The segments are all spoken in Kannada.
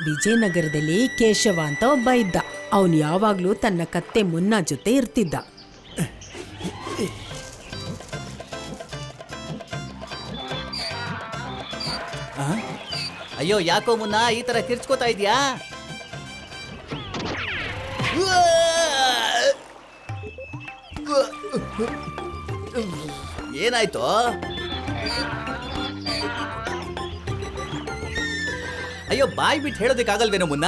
ವಿಜಯನಗರದಲ್ಲಿ ಕೇಶವ ಅಂತ ಒಬ್ಬ ಇದ್ದ. ಅವನು ಯಾವಾಗ್ಲೂ ತನ್ನ ಕತ್ತೆ ಮುನ್ನ ಜೊತೆ ಇರ್ತಿದ್ದ. ಅಯ್ಯೋ, ಯಾಕೋ ಮುನ್ನ ಈ ತರ ಕಿರ್ಚ್ಕೋತಾ ಇದೀಯಾ? ಏನಾಯ್ತು? ಅಯ್ಯೋ, ಬಾಯ್ ಬಿಟ್ಟು ಹೇಳೋದಕ್ಕಾಗಲ್ವೇನೋ ಮುನ್ನ?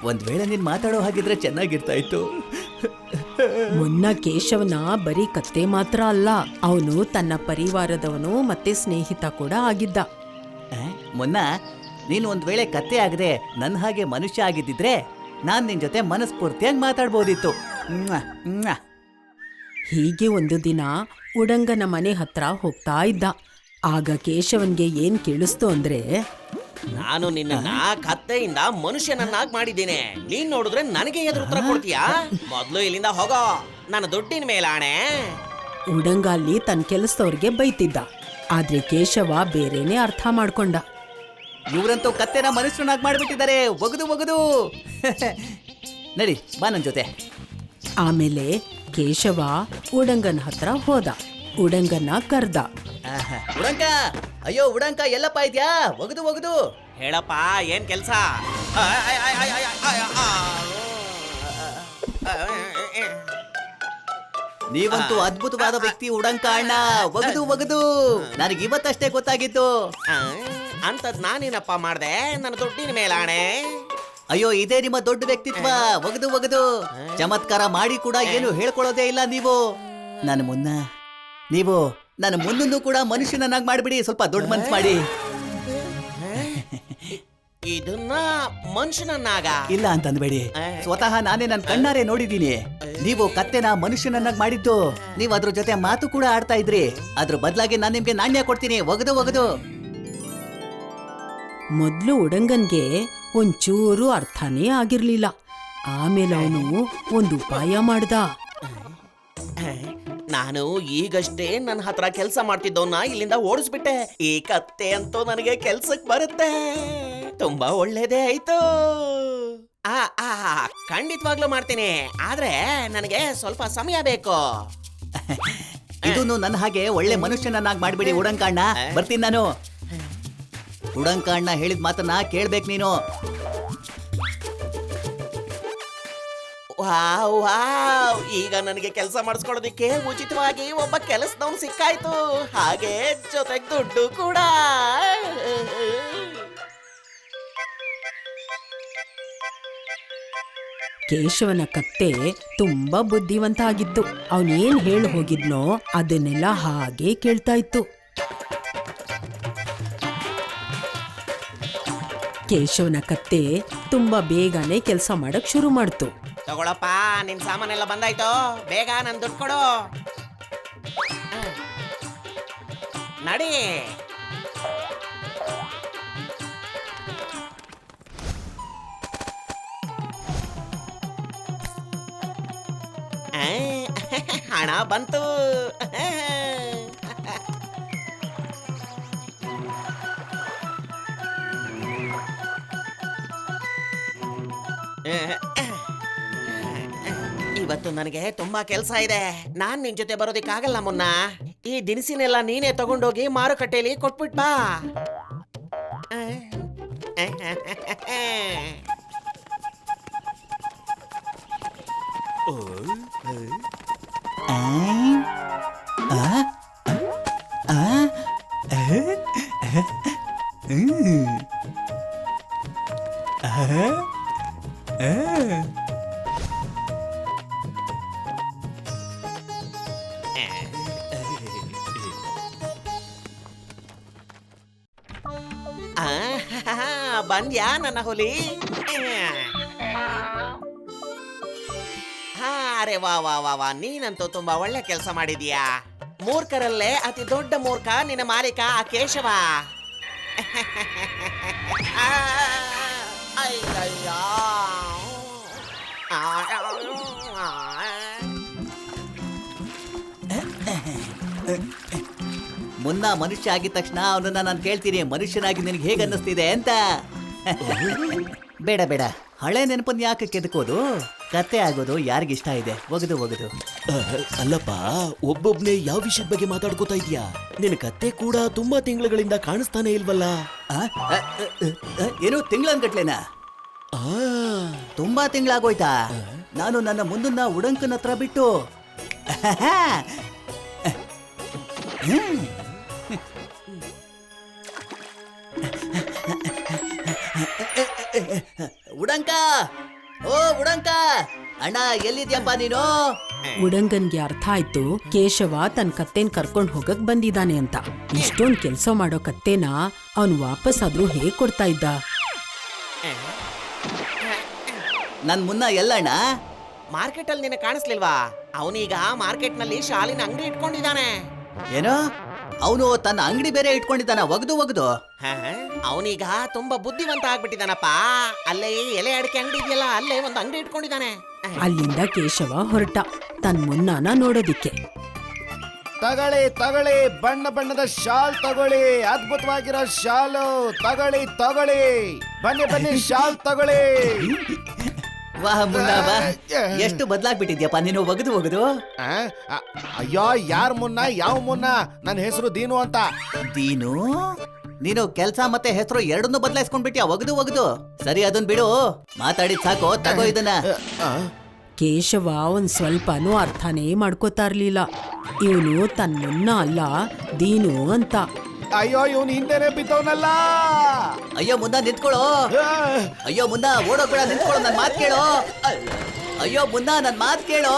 ಒಂದ್ ವೇಳೆ ನೀನ್ ಮಾತಾಡೋ ಹಾಗಿದ್ರೆ ಚೆನ್ನಾಗಿರ್ತಾ ಇತ್ತು. ಮುನ್ನ ಕೇಶವನ ಬರೀ ಕತ್ತೆ ಮಾತ್ರ ಅಲ್ಲ, ಅವನು ತನ್ನ ಪರಿವಾರದವನು ಮತ್ತೆ ಸ್ನೇಹಿತ ಕೂಡ ಆಗಿದ್ದ. ಮುನ್ನ, ನೀನು ಒಂದ್ ವೇಳೆ ಕತ್ತೆ ಆಗದೆ ನನ್ನ ಹಾಗೆ ಮನುಷ್ಯ ಆಗಿದ್ದಿದ್ರೆ ನಾನ್ ನಿನ್ ಜೊತೆ ಮನಸ್ಫೂರ್ತಿಯಾಗಿ ಮಾತಾಡ್ಬೋದಿತ್ತು. ಹೀಗೆ ಒಂದು ದಿನ ಉಡಂಗನ ಮನೆ ಹತ್ರ ಹೋಗ್ತಾ ಇದ್ದ. ಆಗ ಕೇಶವನ್ಗೆ ಏನ್ ಕೇಳಿಸ್ತು ಅಂದ್ರೆ, ನಾನು ನಿನ್ನ ಕತ್ತೆಯಿಂದ ಮನುಷ್ಯನನ್ನಾಗಿ ಮಾಡಿದ್ದೇನೆ, ನೀನ್ ನೋಡಿದ್ರೆ ನನಗೆ ಎದುರು ಉತ್ತರ ಕೊಡ್ತೀಯಾ? ಮೊದ್ಲು ಇಲ್ಲಿಂದ ಹೋಗೋ, ನನ್ನ ದುಡ್ಡಿನ ಮೇಲಾಣೆ. ಉಡಂಗ ಅಲ್ಲಿ ತನ್ನ ಕೆಲಸದವ್ರಿಗೆ ಬೈತಿದ್ದ. ಆದ್ರೆ ಕೇಶವ ಬೇರೆನೆ ಅರ್ಥ ಮಾಡ್ಕೊಂಡ. ಇವ್ರಂತೂ ಕತ್ತೆನ ಮನುಷ್ಯನಾಗಿ ಮಾಡ್ಬಿಟ್ಟಿದ್ದಾರೆ, ಒಗದು ಒಗದು. ನಡಿ ಬಾ ನನ್ ಜೊತೆ. ಆಮೇಲೆ ಕೇಶವ ಉಡಂಗನ ಹತ್ರ ಹೋದ. ಉಡಂಗನ ಕರ್ದ. ಉಡಂಕ, ಅಯ್ಯೋ ಉಡಂಕ, ಎಲ್ಲಪ್ಪ ಇದ್ಯಾ? ಒಗದು ಒಗದು ಹೇಳಪ್ಪ, ಏನ್ ಕೆಲ್ಸ? ನೀವಂತೂ ಅದ್ಭುತವಾದ ವ್ಯಕ್ತಿ ಉಡಂಕ ಅಣ್ಣ, ಒಗದು ಒಗದು. ನನಗೆ ಇವತ್ತಷ್ಟೇ ಗೊತ್ತಾಗಿತ್ತು. ಅಂತದ್ ನಾನೇನಪ್ಪ ಮಾಡ್ದೆ? ನನ್ನ ದುಡ್ಡಿನ ಮೇಲಾಣೆ. ಅಯ್ಯೋ, ಇದೇ ನಿಮ್ಮ ದೊಡ್ಡ ವ್ಯಕ್ತಿತ್ವ, ಒಗದು ಒಗದು. ಚಮತ್ಕಾರ ಮಾಡಿ ಕೂಡ ಏನು ಹೇಳ್ಕೊಳ್ಳೋದೇ ಇಲ್ಲ ನೀವು. ನನ್ನ ಮುನ್ನನ್ನು ಕೂಡ ಮನುಷ್ಯನನ್ನಾಗಿ ಮಾಡ್ಬಿಡಿ, ಸ್ವಲ್ಪ ದೊಡ್ಡ ಮನ್ಸು ಮಾಡಿ. ಇದನ್ನ ಮನುಷ್ಯನನ್ನಾಗ ಇಲ್ಲ ಅಂತ ಅನ್ಬೇಡಿ, ಸ್ವತಃ ನಾನೇ ನನ್ನ ಕಣ್ಣಾರೆ ನೋಡಿದ್ದೀನಿ. ನೀವು ಕತ್ತೆನ ಮನುಷ್ಯನನ್ನಾಗಿ ಮಾಡಿದ್ದು, ನೀವು ಅದ್ರ ಜೊತೆ ಮಾತು ಕೂಡ ಆಡ್ತಾ ಇದ್ರಿ. ಅದ್ರ ಬದಲಾಗಿ ನಾನು ನಿಮ್ಗೆ ನಾಣ್ಯ ಕೊಡ್ತೀನಿ, ಒಗದು ಒಗದು. ಮೊದ್ಲು ಉಡಂಗನ್ಗೆ ಒಂಚೂರು ಅರ್ಥನೇ ಆಗಿರ್ಲಿಲ್ಲ. ಆಮೇಲೆ ಅವನು ಒಂದು ಉಪಾಯ ಮಾಡ್ದ. ನಾನು ಈಗಷ್ಟೇ ನನ್ನ ಹತ್ರ ಕೆಲಸ ಮಾಡ್ತಿದ್ದವನ್ನ ಇಲ್ಲಿಂದ ಓಡಿಸ್ಬಿಟ್ಟೆ. ಈ ಕತ್ತೆ ಅಂತೂ ನನಗೆ ಕೆಲ್ಸಕ್ ಬರುತ್ತೆ. ತುಂಬಾ ಒಳ್ಳೇದೇ ಆಯ್ತು. ಖಂಡಿತವಾಗ್ಲೂ ಮಾಡ್ತೀನಿ, ಆದ್ರೆ ನನಗೆ ಸ್ವಲ್ಪ ಸಮಯ ಬೇಕು. ಇದನ್ನು ನನ್ನ ಹಾಗೆ ಒಳ್ಳೆ ಮನುಷ್ಯನನ್ನಾಗಿ ಮಾಡ್ಬಿಡಿ ಉಡಂಕಣ್ಣ. ಬರ್ತೀನಿ ನಾನು. ಉಡಂಕಣ್ಣ ಹೇಳಿದ ಮಾತನ್ನ ಕೇಳ್ಬೇಕು ನೀನು. ವಾವ್, ಈಗ ನನಗೆ ಕೆಲಸ ಮಾಡಿಸ್ಕೊಡೋದಿಕ್ಕೆ ಉಚಿತವಾಗಿ ಒಬ್ಬ ಕೆಲಸದವನು ಸಿಕ್ಕಾಯ್ತು, ಹಾಗೆ ಜೊತೆಗೆ ದುಡ್ಡು ಕೂಡ. ಕೇಶವನ ಕತ್ತೆ ತುಂಬಾ ಬುದ್ಧಿವಂತ ಆಗಿತ್ತು. ಅವನೇನ್ ಹೇಳಿ ಹೋಗಿದ್ನೋ ಅದನ್ನೆಲ್ಲ ಹಾಗೆ ಕೇಳ್ತಾ ಇತ್ತು. ಕೇಶವನ ಕತ್ತೆ ತುಂಬಾ ಬೇಗನೆ ಕೆಲಸ ಮಾಡಕ್ ಶುರು ಮಾಡ್ತು. ತಗೊಳಪ್ಪ, ನಿನ್ ಸಾಮಾನೆಲ್ಲ ಬಂದಾಯ್ತು, ಬೇಗ ನನ್ ದುಡ್ಡು ಕೊಡು. ನಡಿ. ಹಣ ಬಂತು. ಇವತ್ತು ನನಗೆ ತುಂಬಾ ಕೆಲಸ ಇದೆ. ನಾನ್ ನಿನ್ ಜೊತೆ ಬರೋದಿಕ್ಕಾಗಲ್ಲ ಮುನ್ನ. ಈ ದಿನಸಿನೆಲ್ಲ ನೀನೇ ತಗೊಂಡೋಗಿ ಮಾರುಕಟ್ಟೆಯಲ್ಲಿ ಕೊಟ್ಬಿಟ್ ಬಾ. ಬಂದ್ಯಾ ನನ್ನ ಹುಲಿ? ಅರೆ ವಾ ವಾ ವಾ ವಾ, ನೀನಂತೂ ತುಂಬಾ ಒಳ್ಳೆ ಕೆಲಸ ಮಾಡಿದೀಯಾ. ಮೂರ್ಖರಲ್ಲೇ ಅತಿ ದೊಡ್ಡ ಮೂರ್ಖ ನಿನ್ನ ಮಾಲೀಕ ಆ ಕೇಶವ. ಮುನ್ನ ಮನುಷ್ಯ ಆಗಿದ ತಕ್ಷಣ ಅವನನ್ನ ನಾನು ಕೇಳ್ತೀನಿ, ಮನುಷ್ಯನಾಗಿ ನಿನಗೆ ಹೇಗೆ ಅನ್ನಿಸ್ತಿದೆ ಅಂತ. ಬೇಡ ಬೇಡ, ಹಳೆ ನೆನಪನ್ನ ಯಾಕೆ ಕೆದಕೋದು? ಕತ್ತೆ ಆಗೋದು ಯಾರಿಗಿಷ್ಟ ಇದೆ? ಒಗದು ಒಗದು. ಅಲ್ಲಪ್ಪ, ಒಬ್ಬೊಬ್ನೇ ಯಾವ ವಿಷಯದ ಬಗ್ಗೆ ಮಾತಾಡ್ಕೋತಾ ಇದೀಯಾ? ನಿನ್ ಕತ್ತೆ ಕೂಡ ತುಂಬಾ ತಿಂಗಳುಗಳಿಂದ ಕಾಣಿಸ್ತಾನೆ ಇಲ್ವಲ್ಲ? ಆ, ಆ, ಏನು ತಿಂಗಳನ್ಗಟ್ಲೆನಾ? ಆ, ತುಂಬಾ ತಿಂಗಳಾಗೋಯ್ತಾ? ನಾನು ನನ್ನ ಮುಂದನ್ನ ಉಡಂಕನ ಹತ್ರ ಬಿಟ್ಟು ಉಡಂಕ, ಓ ಉಡಂಕ, ಅಣ್ಣ ಎಲ್ಲಿದ್ಯಪ್ಪ ನೀನು? ಉಡಂಗನ್ಗೆ ಅರ್ಥ ಆಯ್ತು ಕೇಶವ ತನ್ ಕತ್ತೇನ್ ಕರ್ಕೊಂಡ್ ಹೋಗಕ್ ಬಂದಿದ್ದಾನೆ ಅಂತ. ಇಷ್ಟೊಂದ್ ಕೆಲ್ಸ ಮಾಡೋ ಕತ್ತೇನ ಅವನ್ ವಾಪಸ್ ಆದ್ರೂ ಹೇಗ್ ಕೊಡ್ತಾ ಇದ್ದ? ನನ್ ಮುನ್ನ ಎಲ್ಲಣ್ಣ? ಮಾರ್ಕೆಟ್ ಅಲ್ಲಿ ನಿನಗೆ ಕಾಣಿಸ್ಲಿಲ್ವಾ? ಅವನೀಗ ಮಾರ್ಕೆಟ್ ನಲ್ಲಿ ಶಾಲಿನ ಅಂಗಡಿ ಇಟ್ಕೊಂಡಿದ್ದಾನೆ. ಏನೋ ಅವನು ತನ್ನ ಅಂಗಡಿ ಬೇರೆ ಇಟ್ಕೊಂಡಿದ್ದಾನ? ಒಗದು ಒಗದು. ಅವನೀಗ ತುಂಬಾ ಬುದ್ಧಿವಂತ ಆಗ್ಬಿಟ್ಟಿದಾನಪ್ಪ. ಅಲ್ಲೇ ಎಲೆ ಅಡಿಕೆ ಅಂಗಡಿ ಇದೆಯಲ್ಲ, ಅಲ್ಲೇ ಒಂದು ಅಂಗಡಿ ಇಟ್ಕೊಂಡಿದ್ದಾನೆ. ಅಲ್ಲಿಂದ ಕೇಶವ ಹೊರಟ ತನ್ ಮುನ್ನಾನ ನೋಡೋದಿಕ್ಕೆ. ತಗೊಳ್ಳಿ ತಗೊಳ್ಳಿ, ಬಣ್ಣ ಬಣ್ಣದ ಶಾಲ್ ತಗೊಳ್ಳಿ, ಅದ್ಭುತವಾಗಿರೋ ಶಾಲು ತಗೊಳ್ಳಿ ತಗೊಳ್ಳಿ, ಬನ್ನಿ ಬನ್ನಿ ಶಾಲ್ ತಗೊಳ್ಳಿ. ವಾಹ ಮುನ್ನ ಬಾ, ಎಷ್ಟು ಬದಲಾಗ್ಬಿಟ್ಟಿದ್ಯಪ್ಪ ನೀನು, ಒಗದು ಒಗದು. ಅಯ್ಯೋ, ಯಾರ್ ಮುನ್ನ? ಯಾವ ಮುನ್ನ? ನನ್ನ ಹೆಸರು ದೀನು ಅಂತ. ದೀನು? ನೀನು ಕೆಲ್ಸ ಮತ್ತೆ ಹೆಸರು ಎರಡನ್ನೂ ಬದಲಾಯಿಸ್ಕೊಂಡ್ಬಿಟ್ಯಾ? ಒಗದು ಒಗದು. ಸರಿ, ಅದನ್ ಬಿಡು, ಮಾತಾಡಿದ್ ಸಾಕು, ತಗೋ ಇದನ್ನ. ಕೇಶವ ಒಂದ್ ಸ್ವಲ್ಪನೂ ಅರ್ಥನೇ ಮಾಡ್ಕೋತಾ ಇರ್ಲಿಲ್ಲ. ಇವನು ತನ್ ಮುನ್ನ ಅಲ್ಲ, ದೀನು ಅಂತ. ಅಯ್ಯೋ, ಇವನು ಹಿಂದೆನೆ ಬಿದ್ದವನಲ್ಲ. ಅಯ್ಯೋ ಮುನ್ನ ನಿಂತ್ಕೊಳ್ಳೋ, ಅಯ್ಯೋ ಮುನ್ನ ಓಡೋಗ್ಬೇಡ, ನಿಂತ್ಕೊಳ್ಳೋ, ನನ್ ಮಾತ್ ಕೇಳೋ. ಅಯ್ಯೋ ಮುನ್ನ, ನನ್ ಮಾತ್ ಕೇಳೋ.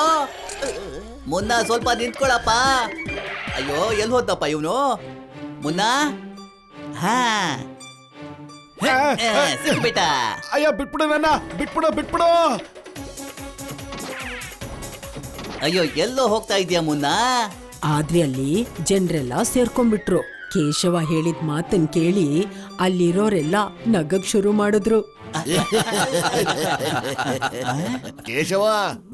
ಮುನ್ನ ಸ್ವಲ್ಪ ನಿಂತ್ಕೊಳ್ಳಪ್ಪ. ಅಯ್ಯೋ ಎಲ್ಲಿ ಹೋದಪ್ಪ ಇವನು? ಮುನ್ನ, ಹಾ ಸಿಕ್ಬಿಟ್ಟ. ಅಯ್ಯೋ, ಬಿಟ್ಬಿಡು ನನ್ನ, ಬಿಟ್ಬಿಡು ಬಿಟ್ಬಿಡು. ಅಯ್ಯೋ ಎಲ್ಲೋ ಹೋಗ್ತಾ ಇದೀಯ ಮುನ್ನ? ಆದ್ರೆ ಅಲ್ಲಿ ಜನರೆಲ್ಲ ಸೇರ್ಕೊಂಡ್ಬಿಟ್ರು. ಕೇಶವ ಹೇಳಿದ ಮಾತನ್ ಕೇಳಿ ಅಲ್ಲಿರೋರೆಲ್ಲ ನಗಕ್ ಶುರು ಮಾಡಿದ್ರು. ಕೇಶವ,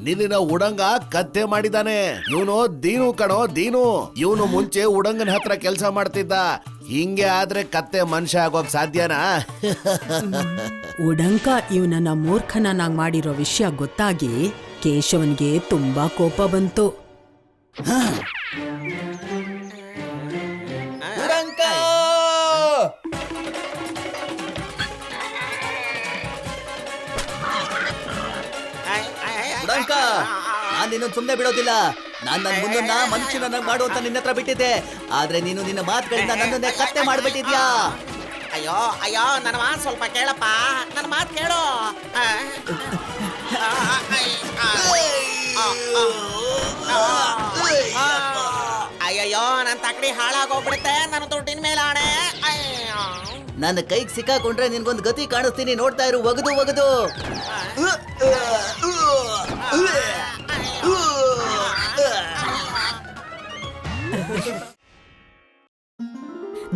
ನಿನ್ನ ಉಡಂಗ ಕತ್ತೆ ಮಾಡಿದಾನೆ. ಇವನು ದೀನು ಕಣೋ, ದೀನು. ಇವನು ಮುಂಚೆ ಉಡಂಗನ ಹತ್ರ ಕೆಲಸ ಮಾಡ್ತಿದ್ದ. ಹಿಂಗೆ ಆದ್ರೆ ಕತ್ತೆ ಮನುಷ್ಯ ಆಗೋಕ್ ಸಾಧ್ಯನಾ? ಉಡಂಕ ಇವನನ್ನ ಮೂರ್ಖನನ್ನಾಗ್ ಮಾಡಿರೋ ವಿಷಯ ಗೊತ್ತಾಗಿ ಕೇಶವನ್ಗೆ ತುಂಬಾ ಕೋಪ ಬಂತು. ಉಡಂಕ! ಉಡಂಕ, ನಾನ್ ನಿನ್ನ ಸುಮ್ನೆ ಬಿಡೋದಿಲ್ಲ. ನಾನ್ ನನ್ ಮುಂದನ್ನ ಮನುಷ್ಯನನ್ನ ಮಾಡುವಂತ ನಿನ್ನ ಹತ್ರ ಬಿಟ್ಟಿದ್ದೆ, ಆದ್ರೆ ನೀನು ನಿನ್ನ ಮಾತುಗಳಿಂದ ನನ್ನನ್ನೇ ಕತ್ತೆ ಮಾಡ್ಬಿಟ್ಟಿದ್ಯಾ. ಅಯ್ಯೋ ಅಯ್ಯೋ, ನನ್ನ ಮಾತು ಸ್ವಲ್ಪ ಕೇಳಪ್ಪ, ನನ್ನ ಮಾತು ಕೇಳು. ಅಯ್ಯಯ್ಯೋ, ನನ್ನ ತಕಡಿ ಹಾಳಾಗೋಗ್ಬಿಡುತ್ತೆ, ನನ್ನ ದುಡ್ಡಿನ ಮೇಲೆ ಆಣೆ. ನನ್ನ ಕೈಗೆ ಸಿಕ್ಕಾಕೊಂಡ್ರೆ ನಿನ್ಗೊಂದು ಗತಿ ಕಾಣಿಸ್ತೀನಿ, ನೋಡ್ತಾ ಇರು. ಒಗದು ಒಗದು.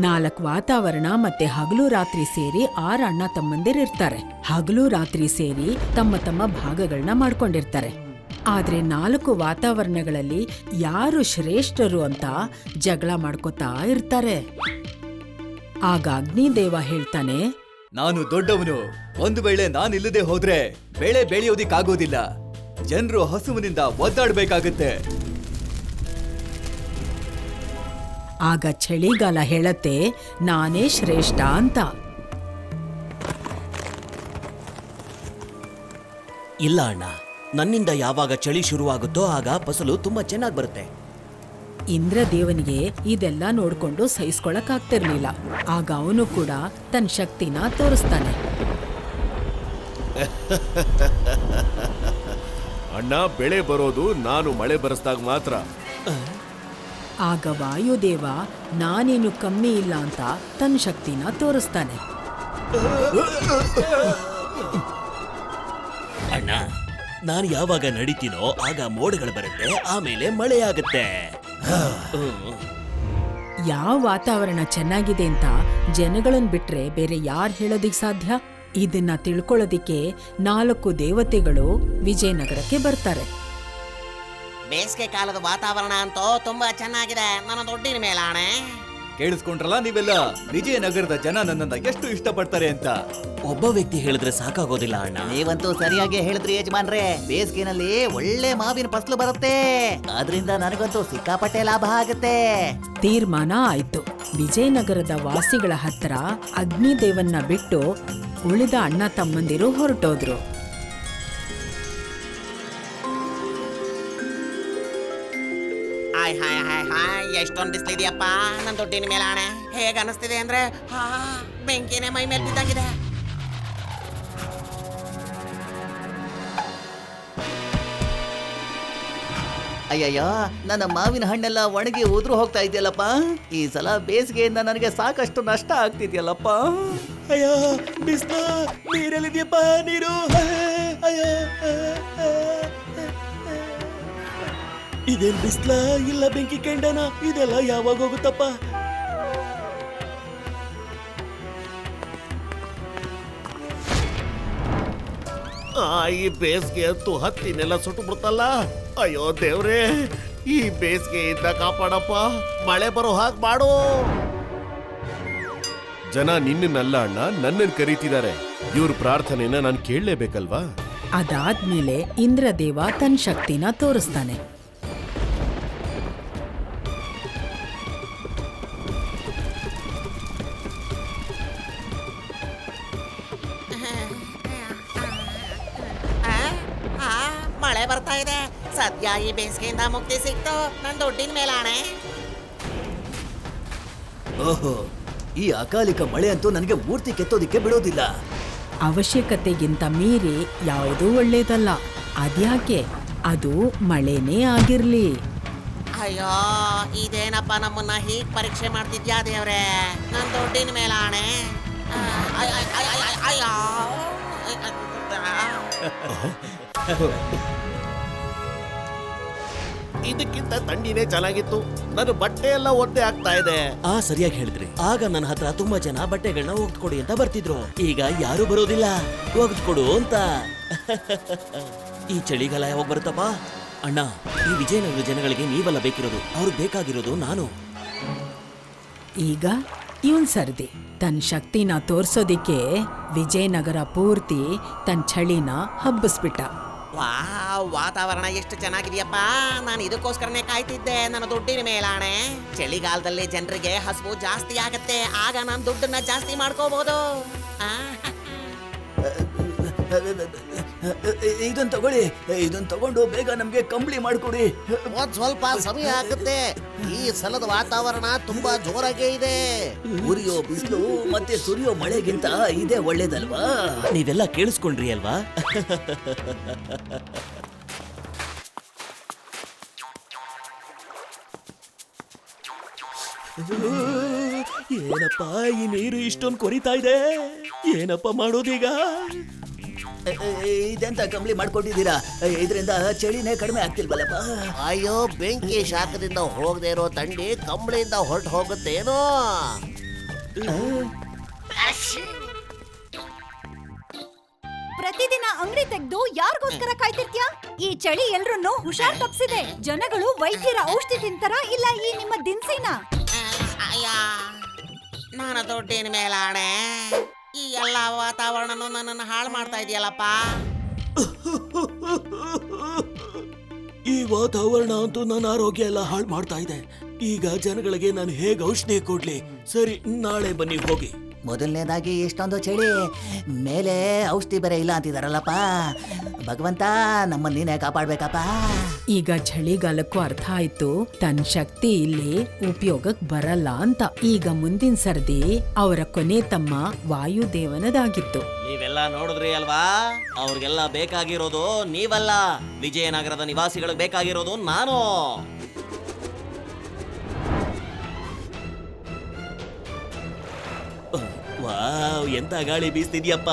4 ವಾತಾವರಣ ಮತ್ತೆ ಹಗಲು ರಾತ್ರಿ ಸೇರಿ 6 ಅಣ್ಣ ತಮ್ಮಂದಿರಿರ್ತಾರೆ. ಹಗಲು ರಾತ್ರಿ ಸೇರಿ ತಮ್ಮ ತಮ್ಮ ಭಾಗಗಳನ್ನ ಮಾಡ್ಕೊಂಡಿರ್ತಾರೆ. ಆದ್ರೆ 4 ವಾತಾವರಣಗಳಲ್ಲಿ ಯಾರು ಶ್ರೇಷ್ಠರು ಅಂತ ಜಗಳ ಮಾಡ್ಕೋತಾ ಇರ್ತಾರೆ. ಆಗ ಅಗ್ನಿದೇವ ಹೇಳ್ತಾನೆ, ನಾನು ದೊಡ್ಡವನು. ಒಂದು ವೇಳೆ ನಾನಿಲ್ಲದೆ ಹೋದ್ರೆ ಬೆಳೆ ಬೆಳೆಯೋದಿಕ್ಕಾಗೋದಿಲ್ಲ. ಜನರು ಹಸುವಿನಿಂದ ಒದ್ದಾಡ್ಬೇಕಾಗತ್ತೆ. ಆಗ ಚಳಿಗಾಲ ಹೇಳತ್ತೆ, ನಾನೇ ಶ್ರೇಷ್ಠ ಅಂತ. ಇಲ್ಲ ಅಣ್ಣ, ನನ್ನಿಂದ ಯಾವಾಗ ಚಳಿ ಶುರುವಾಗುತ್ತೋ ಆಗ ಫಸಲು ತುಂಬಾ ಚೆನ್ನಾಗಿ ಬರುತ್ತೆ. ಇಂದ್ರದೇವನಿಗೆ ಇದೆಲ್ಲ ನೋಡ್ಕೊಂಡು ಸಹಿಸ್ಕೊಳಕ್ ಆಗ್ತಿರ್ಲಿಲ್ಲ. ಆಗ ಅವನು ಕೂಡ ತನ್ನ ಶಕ್ತಿನ ತೋರಿಸ್ತಾನೆ. ಅಣ್ಣ, ಬೆಳೆ ಬರೋದು ನಾನು ಮಳೆ ಬರಸ್ದಾಗ ಮಾತ್ರ. ಆಗ ವಾಯುದೇವ ನಾನೇನು ಕಮ್ಮಿ ಇಲ್ಲ ಅಂತ ತನ್ನ ಶಕ್ತಿನ ತೋರಿಸ್ತಾನೆ. ಅಣ್ಣ, ನಾನು ಯಾವಾಗ ನಡಿತೀನೋ ಆಗ ಮೋಡಗಳು ಬರುತ್ತೆ, ಆಮೇಲೆ ಮಳೆ ಆಗುತ್ತೆ. ಯಾವ ವಾತಾವರಣ ಚೆನ್ನಾಗಿದೆ ಅಂತ ಜನಗಳನ್ನ ಬಿಟ್ರೆ ಬೇರೆ ಯಾರು ಹೇಳೋದಿಕ್ ಸಾಧ್ಯ? ಇದನ್ನ ತಿಳ್ಕೊಳ್ಳೋದಿಕ್ಕೆ 4 ದೇವತೆಗಳು ವಿಜಯನಗರಕ್ಕೆ ಬರ್ತಾರೆ. ಬೇಸಿಗೆ ಕಾಲದ ವಾತಾವರಣ ಅಂತೂ ತುಂಬಾ ಚೆನ್ನಾಗಿದೆ, ನನ್ನ ದುಡ್ಡಿನ ಮೇಲಾಣೆ. ಕೇಳಿಸ್ಕೊಂಡ್ರಲ್ಲ ನೀವೆಲ್ಲ ವಿಜಯನಗರದ ಜನ ನನ್ನನ್ನ ಎಷ್ಟು ಇಷ್ಟಪಡ್ತಾರೆ ಅಂತ. ಒಬ್ಬ ವ್ಯಕ್ತಿ ಹೇಳಿದ್ರೆ ಸಾಕಾಗೋದಿಲ್ಲ ಅಣ್ಣ. ನೀವಂತೂ ಸರಿಯಾಗಿ ಹೇಳಿದ್ರಿ ಯಜಮಾನ್ರೆ. ಬೇಸಿಗೆನಲ್ಲಿ ಒಳ್ಳೆ ಮಾವಿನ ಫಸಲು ಬರುತ್ತೆ, ಅದರಿಂದ ನನಗಂತೂ ಸಿಕ್ಕಾಪಟ್ಟೆ ಲಾಭ ಆಗುತ್ತೆ. ತೀರ್ಮಾನ ಆಯ್ತು. ವಿಜಯನಗರದ ವಾಸಿಗಳ ಹತ್ರ ಅಗ್ನಿದೇವನ್ನ ಬಿಟ್ಟು ಉಳಿದ ಅಣ್ಣ ತಮ್ಮಂದಿರು ಹೊರಟೋದ್ರು. ಹಾಯ್ ಹಾಯ್ ಹಾಯ್ ಹಾಯ್, ಎಷ್ಟೊಂದು ಬಿಸಿಲಿದೆಯಪ್ಪ ನನ್ನ ದುಡ್ಡಿನ ಮೇಲೆ ಆಣೆ. ಹೇಗೆ ಅನಿಸ್ತಿದೆ ಅಂದ್ರೆ ಬೆಂಕಿನೇ ಮೈ ಮೇಲೆ ಬಿದ್ದಂಗಿದೆ. ಅಯ್ಯಯ್ಯೋ, ನನ್ನ ಮಾವಿನ ಹಣ್ಣೆಲ್ಲ ಒಣಗಿ ಉದುರು ಹೋಗ್ತಾ ಇದೆಯಲ್ಲಪ್ಪ. ಈ ಸಲ ಬೇಸಿಗೆಯಿಂದ ನನಗೆ ಸಾಕಷ್ಟು ನಷ್ಟ ಆಗ್ತಿದ್ಯಲ್ಲಪ್ಪ. ಅಯ್ಯೋ ಬಿಸ್ಲು, ನೀರೆಲ್ಲಿದ್ಯಪ್ಪ ನೀರು? ಅಯ್ಯೋ ಇದೇನ್ ಬಿಸ್ಲ ಇಲ್ಲ ಬೆಂಕಿ ಕೆಂಡನ? ಇದೆಲ್ಲ ಯಾವಾಗ ಹೋಗುತ್ತಪ್ಪ? ಈ ಬೇಸಿಗೆ ಅಂತೂ ಹತ್ತಿನೆಲ್ಲ ಸುಟ್ಟು ಬಿಡ್ತಲ್ಲ. ಅಯ್ಯೋ ದೇವ್ರೇ, ಈ ಬೇಸಿಗೆಯಿಂದ ಕಾಪಾಡಪ್ಪ, ಮಳೆ ಬರೋ ಹಾಗೆ ಮಾಡು. ಜನ ನಿನ್ನನ್ನಲ್ಲ ಅಣ್ಣ, ನನ್ನನ್ನು ಕರೀತಿದ್ದಾರೆ. ಇವ್ರ ಪ್ರಾರ್ಥನೆನ ನಾನು ಕೇಳಲೇಬೇಕಲ್ವಾ? ಅದಾದ್ಮೇಲೆ ಇಂದ್ರದೇವ ತನ್ನ ಶಕ್ತಿನ ತೋರಿಸ್ತಾನೆ. ಮಳೆ ಬರ್ತಾ ಇದೆ. ಸದ್ಯ ಈ ಬೇಸಿಗೆಯಿಂದ ಮುಕ್ತಿ ಸಿಕ್ತು. ನನ್ನ ದುಡ್ಡಿನ ಮೇಲೆ ಆಣೆ. ಓಹೋ, ಈ ಅಕಾಲಿಕ ಮಳೆ ಅಂತೂ ನನಗೆ ಮೂರ್ತಿ ಕೆತ್ತೋದಿಕ್ಕೆ ಬಿಡೋದಿಲ್ಲ. ಅವಶ್ಯಕತೆಗಿಂತ ಮೀರಿ ಯಾವುದೂ ಒಳ್ಳೇದಲ್ಲ. ಅದ್ಯಾಕೆ? ಅದು ಮಳೆನೇ ಆಗಿರ್ಲಿ. ಅಯ್ಯೋ, ಇದೇನಪ್ಪ ನಮ್ಮನ್ನ ಹೀಗ್ ಪರೀಕ್ಷೆ ಮಾಡ್ತಿದ್ಯಾ ದೇವ್ರೆ? ನನ್ನ ದುಡ್ಡಿನ ಮೇಲೆ ಆಣೆ. ಅಯ್ಯೋ, ಇದಕ್ಕಿಂತ ತಂಡಿನೇ ಚೆನ್ನಾಗಿತ್ತು. ನನ್ನ ಬಟ್ಟೆ ಎಲ್ಲ ಒದ್ದೆ ಆಗ್ತಾ ಇದೆ. ಸರಿಯಾಗಿ ಹೇಳಿದ್ರಿ. ಆಗ ನನ್ನ ಹತ್ರ ತುಂಬಾ ಜನ ಬಟ್ಟೆಗಳನ್ನ ಒಗ್ದ್ಕೊಡಿ ಅಂತ ಬರ್ತಿದ್ರು. ಈಗ ಯಾರು ಬರೋದಿಲ್ಲ ಒಗ್ದ್ಕೊಡು ಅಂತ. ಈ ಚಳಿಗಾಲ ಯಾವಾಗ ಬರುತ್ತಪ್ಪ? ಅಣ್ಣ, ಈ ವಿಜಯನಗರ ಜನಗಳಿಗೆ ನೀವಲ್ಲ ಬೇಕಿರೋದು, ಅವ್ರಿಗೆ ಬೇಕಾಗಿರೋದು ನಾನು. ಈಗ ಇವನ್ ಸರ್ದಿ ತನ್ನ ಶಕ್ತಿನ ತೋರ್ಸೋದಿಕ್ಕೆ ವಿಜಯನಗರ ಪೂರ್ತಿ ತನ್ನ ಚಳಿನ ಹಬ್ಬಿಸ್ಬಿಟ್ಟ. ವಾತಾವರಣ ಎಷ್ಟು ಚೆನ್ನಾಗಿದೆಯಪ್ಪ. ನಾನು ಇದಕ್ಕೋಸ್ಕರನೇ ಕಾಯ್ತಿದ್ದೆ. ನನ್ನ ದುಡ್ಡಿನ ಮೇಲಾಣೆ. ಚಳಿಗಾಲದಲ್ಲಿ ಜನರಿಗೆ ಹಸಿವು ಜಾಸ್ತಿ ಆಗತ್ತೆ. ಆಗ ನಾನು ದುಡ್ಡನ್ನ ಜಾಸ್ತಿ ಮಾಡ್ಕೋಬಹುದು. ಇದನ್ನ ತಗೊಳ್ಳಿ, ಇದನ್ನ ತಗೊಂಡು ಬೇಗ ನಮ್ಗೆ ಕಂಬಳಿ ಮಾಡ್ಕೊಡಿ. ಒಂದ್ ಸ್ವಲ್ಪ ಸಮಯ ಆಗುತ್ತೆ. ಈ ಸಲದ ವಾತಾವರಣ ತುಂಬಾ ಜೋರಾಗೇ ಇದೆ. ಉರಿಯೋ ಬಿಸಿಲು ಮತ್ತೆ ಸುರಿಯೋ ಮಳೆಗಿಂತ ಇದೇ ಒಳ್ಳೇದಲ್ವಾ? ನೀವೆಲ್ಲ ಕೇಳಿಸ್ಕೊಂಡ್ರಿ ಅಲ್ವಾ? ಏನಪ್ಪ ಈ ನೀರು ಇಷ್ಟೊಂದು ಕೊರಿತಾ ಇದೆ, ಏನಪ್ಪ ಮಾಡೋದೀಗ? ಇದೆಂತ ಕಂಬಳಿ ಮಾಡ್ಕೊಂಡಿದ್ದೀರಾ? ಇದರಿಂದ ಚಳಿನೇ ಕಡಿಮೆ ಆಗ್ತಿಲ್ವಲ್ಲಪ್ಪ? ಅಯ್ಯೋ, ಬೆಂಕಿ ಶಾಖದಿಂದ ಹೋಗದೆ ಇರೋ ತಂಡಿ ಕಂಬಳಿಯಿಂದ ಹೊರಟು ಹೋಗುತ್ತೇನೋ. ಪ್ರತಿದಿನ ಅಂಗಡಿ ತೆಗ್ದು ಯಾರಿಗೋಸ್ಕರ ಕಾಯ್ತಿರ್ತ್ಯಾ? ಈ ಚಳಿ ಎಲ್ರನ್ನೂ ಹುಷಾರ್ ತಪ್ಸಿದೆ. ಜನಗಳು ವೈದ್ಯರ ಔಷಧಿ ತಿಂತಾರ ಇಲ್ಲ ಈ ನಿಮ್ಮ ದಿನಸಿನ? ಅಯ್ಯ, ನನ್ನ ದುಡ್ಡಿನ ಮೇಲಾಣೆ. ಈ ಎಲ್ಲ ವಾತಾವರಣನೂ ನನ್ನನ್ನು ಹಾಳು ಮಾಡ್ತಾ ಇದೆಯಲ್ಲಪ್ಪ. ಈ ವಾತಾವರಣ ಅಂತೂ ನನ್ನ ಆರೋಗ್ಯ ಎಲ್ಲ ಹಾಳು ಮಾಡ್ತಾ ಇದೆ. ಈಗ ಜನಗಳಿಗೆ ನಾನು ಹೇಗೆ ಔಷಧಿ ಕೊಡ್ಲಿ? ಸರಿ, ನಾಳೆ ಬನ್ನಿ ಹೋಗಿ. ಮೊದಲನೇದಾಗಿ ಎಷ್ಟೊಂದು ಚಳಿ, ಮೇಲೆ ಔಷಧಿ ಬೇರೆ ಇಲ್ಲ ಅಂತಿದಾರಲ್ಲಪ್ಪ. ಭಗವಂತ, ನಮ್ಮನ್ನ ನೀನೇ ಕಾಪಾಡ್ಬೇಕಪ್ಪ. ಈಗ ಚಳಿಗಾಲಕ್ಕೂ ಅರ್ಥ ಆಯ್ತು ತನ್ನ ಶಕ್ತಿ ಇಲ್ಲಿ ಉಪಯೋಗಕ್ ಬರಲ್ಲ ಅಂತ. ಈಗ ಮುಂದಿನ ಸರ್ದಿ ಅವರ ಕೊನೆ ತಮ್ಮ ವಾಯುದೇವನದಾಗಿತ್ತು. ನೀವೆಲ್ಲ ನೋಡಿದ್ರಿ ಅಲ್ವಾ? ಅವ್ರಿಗೆಲ್ಲ ಬೇಕಾಗಿರೋದು ನೀವಲ್ಲ, ವಿಜಯನಗರದ ನಿವಾಸಿಗಳಿಗೆ ಬೇಕಾಗಿರೋದು ನಾನು. ವಾವ್, ಎಂತ ಗಾಳಿ ಬೀಸ್ತಿದ್ಯಪ್ಪ.